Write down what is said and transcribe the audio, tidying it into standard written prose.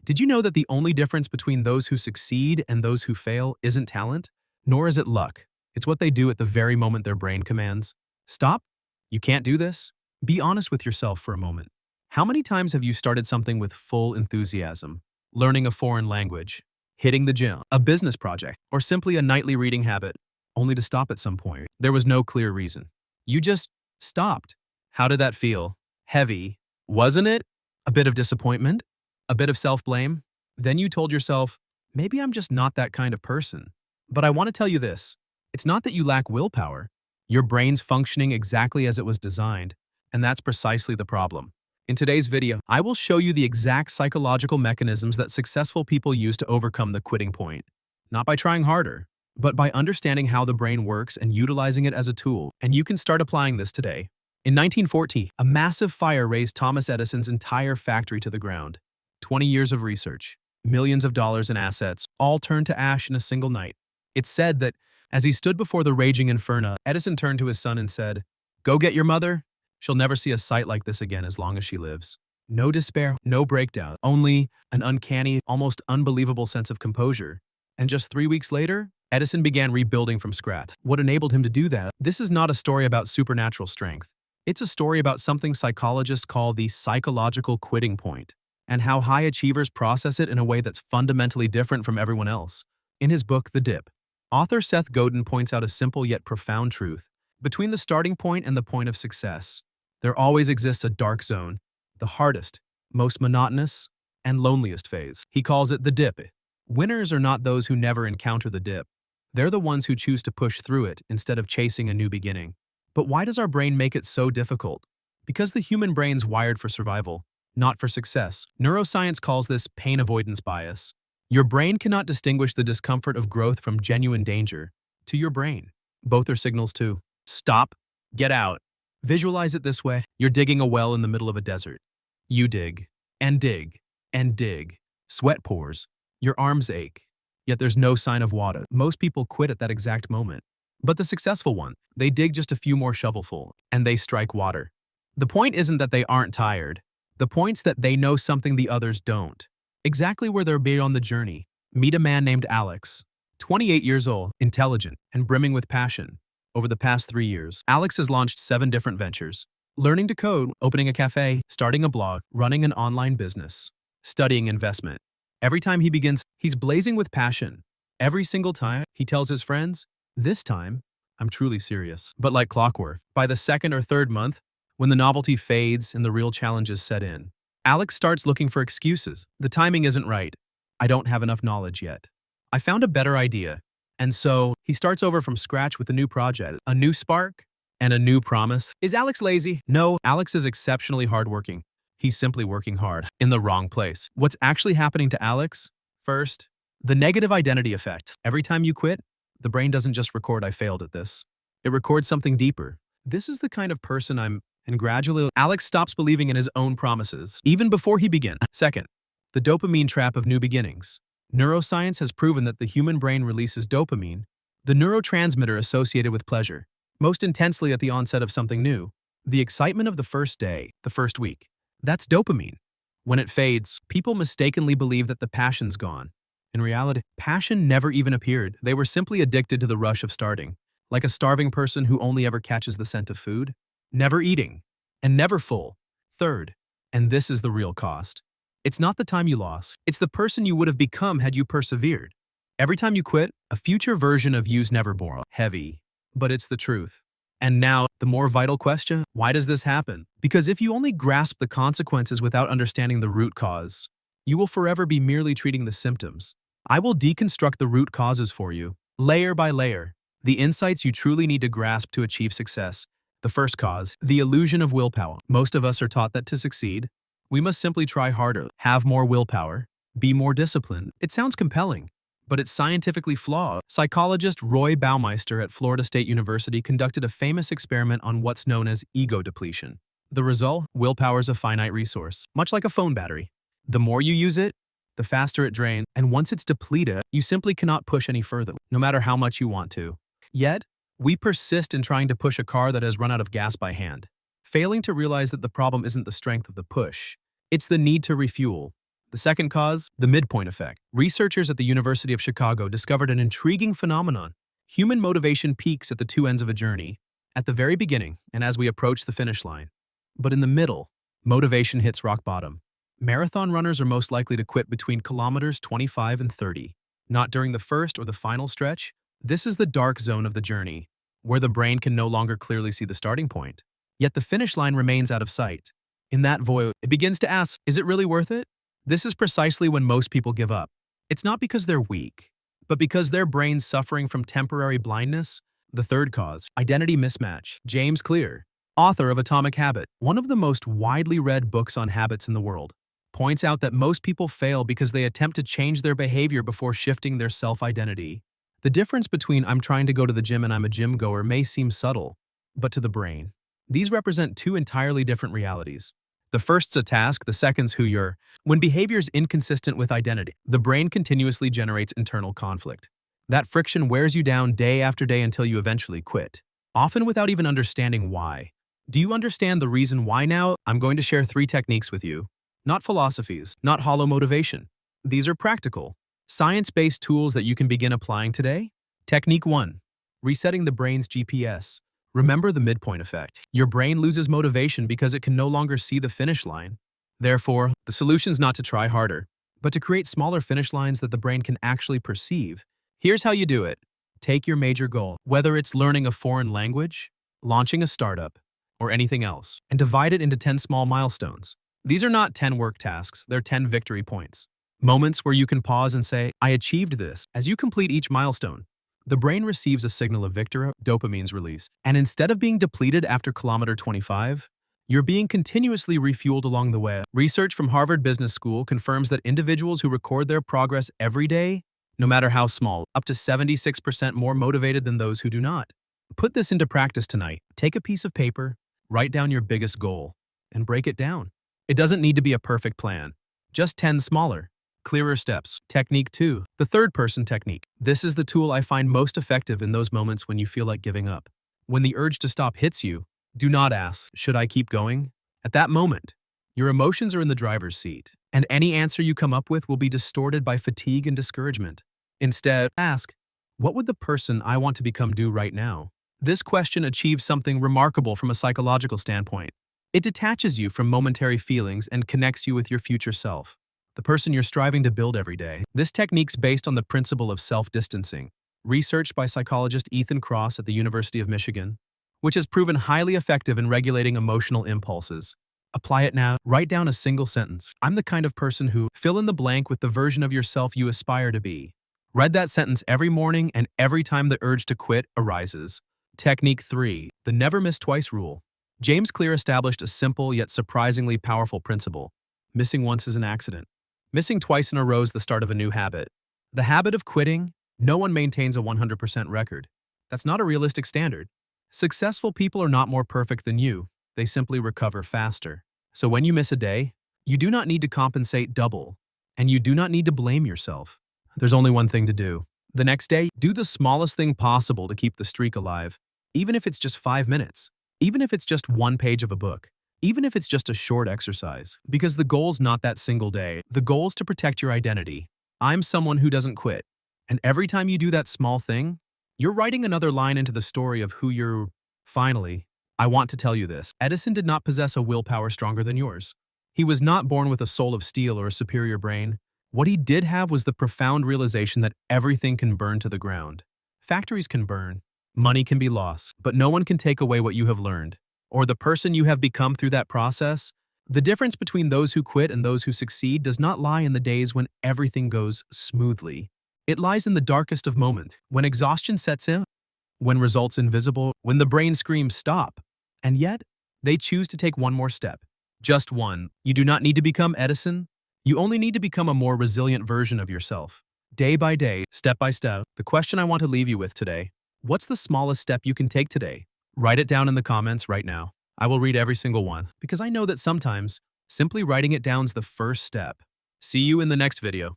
Did you know that the only difference between those who succeed and those who fail isn't talent? Nor is it luck. It's what they do at the very moment their brain commands. Stop? You can't do this? Be honest with yourself for a moment. How many times have you started something with full enthusiasm? Learning a foreign language, hitting the gym, a business project, or simply a nightly reading habit, only to stop at some point. There was no clear reason. You just stopped. How did that feel? Heavy, wasn't it? A bit of disappointment? A bit of self-blame? Then you told yourself, maybe I'm just not that kind of person. But I want to tell you this. It's not that you lack willpower. Your brain's functioning exactly as it was designed, and that's precisely the problem. In today's video, I will show you the exact psychological mechanisms that successful people use to overcome the quitting point. Not by trying harder, but by understanding how the brain works and utilizing it as a tool, and you can start applying this today. In 1940, a massive fire razed Thomas Edison's entire factory to the ground. 20 years of research, millions of dollars in assets, all turned to ash in a single night. It's said that as he stood before the raging inferno, Edison turned to his son and said, "Go get your mother. She'll never see a sight like this again as long as she lives." No despair, no breakdown, only an uncanny, almost unbelievable sense of composure. And just 3 weeks later, Edison began rebuilding from scratch. What enabled him to do that? This is not a story about supernatural strength. It's a story about something psychologists call the psychological quitting point, and how high achievers process it in a way that's fundamentally different from everyone else. In his book, The Dip, author Seth Godin points out a simple yet profound truth. Between the starting point and the point of success, there always exists a dark zone, the hardest, most monotonous, and loneliest phase. He calls it the dip. Winners are not those who never encounter the dip. They're the ones who choose to push through it instead of chasing a new beginning. But why does our brain make it so difficult? Because the human brain's wired for survival, not for success. Neuroscience calls this pain avoidance bias. Your brain cannot distinguish the discomfort of growth from genuine danger. To your brain, both are signals to stop, get out. Visualize it this way. You're digging a well in the middle of a desert. You dig, and dig, and dig. Sweat pours. Your arms ache. Yet there's no sign of water. Most people quit at that exact moment. But the successful one, they dig just a few more shovelful, and they strike water. The point isn't that they aren't tired. The point's that they know something the others don't. Exactly where they're on the journey. Meet a man named Alex, 28 years old, intelligent, and brimming with passion. Over the past 3 years, Alex has launched 7 different ventures. Learning to code, opening a cafe, starting a blog, running an online business, studying investment. Every time he begins, he's blazing with passion. Every single time, he tells his friends, "This time, I'm truly serious." But like clockwork, by the second or third month, when the novelty fades and the real challenges set in, Alex starts looking for excuses. The timing isn't right. I don't have enough knowledge yet. I found a better idea. And so, he starts over from scratch with a new project, a new spark, and a new promise. Is Alex lazy? No, Alex is exceptionally hardworking. He's simply working hard in the wrong place. What's actually happening to Alex? First, the negative identity effect. Every time you quit, the brain doesn't just record "I failed at this." It records something deeper. This is the kind of person I'm, and gradually, Alex stops believing in his own promises, even before he begins. Second, the dopamine trap of new beginnings. Neuroscience has proven that the human brain releases dopamine, the neurotransmitter associated with pleasure, most intensely at the onset of something new. The excitement of the first day, the first week. That's dopamine. When it fades, people mistakenly believe that the passion's gone. In reality, passion never even appeared. They were simply addicted to the rush of starting, like a starving person who only ever catches the scent of food, never eating, and never full. Third, and this is the real cost. It's not the time you lost, it's the person you would have become had you persevered. Every time you quit, a future version of you's never born. Heavy, but it's the truth. And now, the more vital question, why does this happen? Because if you only grasp the consequences without understanding the root cause, you will forever be merely treating the symptoms. I will deconstruct the root causes for you, layer by layer, the insights you truly need to grasp to achieve success. The first cause, the illusion of willpower. Most of us are taught that to succeed, we must simply try harder, have more willpower, be more disciplined. It sounds compelling, but it's scientifically flawed. Psychologist Roy Baumeister at Florida State University conducted a famous experiment on what's known as ego depletion. The result? Willpower is a finite resource, much like a phone battery. The more you use it, the faster it drains, and once it's depleted, you simply cannot push any further, no matter how much you want to. Yet, we persist in trying to push a car that has run out of gas by hand, failing to realize that the problem isn't the strength of the push, it's the need to refuel. The second cause, the midpoint effect. Researchers at the University of Chicago discovered an intriguing phenomenon. Human motivation peaks at the two ends of a journey, at the very beginning and as we approach the finish line. But in the middle, motivation hits rock bottom. Marathon runners are most likely to quit between kilometers 25 and 30. Not during the first or the final stretch. This is the dark zone of the journey, where the brain can no longer clearly see the starting point. Yet the finish line remains out of sight. In that void, it begins to ask, is it really worth it? This is precisely when most people give up. It's not because they're weak, but because their brain's suffering from temporary blindness. The third cause, identity mismatch. James Clear, author of Atomic Habit, one of the most widely read books on habits in the world, points out that most people fail because they attempt to change their behavior before shifting their self-identity. The difference between I'm trying to go to the gym and I'm a gym goer may seem subtle, but to the brain, these represent two entirely different realities. The first's a task, the second's who you're. When behavior's inconsistent with identity, the brain continuously generates internal conflict. That friction wears you down day after day until you eventually quit, often without even understanding why. Do you understand the reason why now? I'm going to share 3 techniques with you. Not philosophies, not hollow motivation. These are practical, science-based tools that you can begin applying today. Technique 1. Resetting the brain's GPS. Remember the midpoint effect. Your brain loses motivation because it can no longer see the finish line. Therefore, the solution's not to try harder, but to create smaller finish lines that the brain can actually perceive. Here's how you do it. Take your major goal, whether it's learning a foreign language, launching a startup, or anything else, and divide it into 10 small milestones. These are not 10 work tasks, they're 10 victory points. Moments where you can pause and say, I achieved this. As you complete each milestone, the brain receives a signal of victory, dopamine's release, and instead of being depleted after kilometer 25, you're being continuously refueled along the way. Research from Harvard Business School confirms that individuals who record their progress every day, no matter how small, up to 76% more motivated than those who do not. Put this into practice tonight. Take a piece of paper, write down your biggest goal, and break it down. It doesn't need to be a perfect plan, just 10 smaller, clearer steps. Technique 2, the third-person technique. This is the tool I find most effective in those moments when you feel like giving up. When the urge to stop hits you, do not ask, should I keep going? At that moment, your emotions are in the driver's seat, and any answer you come up with will be distorted by fatigue and discouragement. Instead, ask, what would the person I want to become do right now? This question achieves something remarkable from a psychological standpoint. It detaches you from momentary feelings and connects you with your future self, the person you're striving to build every day. This technique's based on the principle of self-distancing, researched by psychologist Ethan Kross at the University of Michigan, which has proven highly effective in regulating emotional impulses. Apply it now. Write down a single sentence. I'm the kind of person who, fill in the blank with the version of yourself you aspire to be. Read that sentence every morning and every time the urge to quit arises. Technique 3, the never miss twice rule. James Clear established a simple yet surprisingly powerful principle. Missing once is an accident. Missing twice in a row is the start of a new habit. The habit of quitting, no one maintains a 100% record. That's not a realistic standard. Successful people are not more perfect than you. They simply recover faster. So when you miss a day, you do not need to compensate double, and you do not need to blame yourself. There's only one thing to do. The next day, do the smallest thing possible to keep the streak alive, even if it's just 5 minutes. Even if it's just 1 page of a book, even if it's just a short exercise, because the goal's not that single day. The goal's to protect your identity. I'm someone who doesn't quit. And every time you do that small thing, you're writing another line into the story of who you're. Finally, I want to tell you this. Edison did not possess a willpower stronger than yours. He was not born with a soul of steel or a superior brain. What he did have was the profound realization that everything can burn to the ground. Factories can burn. Money can be lost, but no one can take away what you have learned, or the person you have become through that process. The difference between those who quit and those who succeed does not lie in the days when everything goes smoothly. It lies in the darkest of moments, when exhaustion sets in, when results invisible, when the brain screams stop, and yet they choose to take one more step. Just one. You do not need to become Edison. You only need to become a more resilient version of yourself. Day by day, step by step. The question I want to leave you with today: what's the smallest step you can take today? Write it down in the comments right now. I will read every single one, because I know that sometimes simply writing it down's the first step. See you in the next video.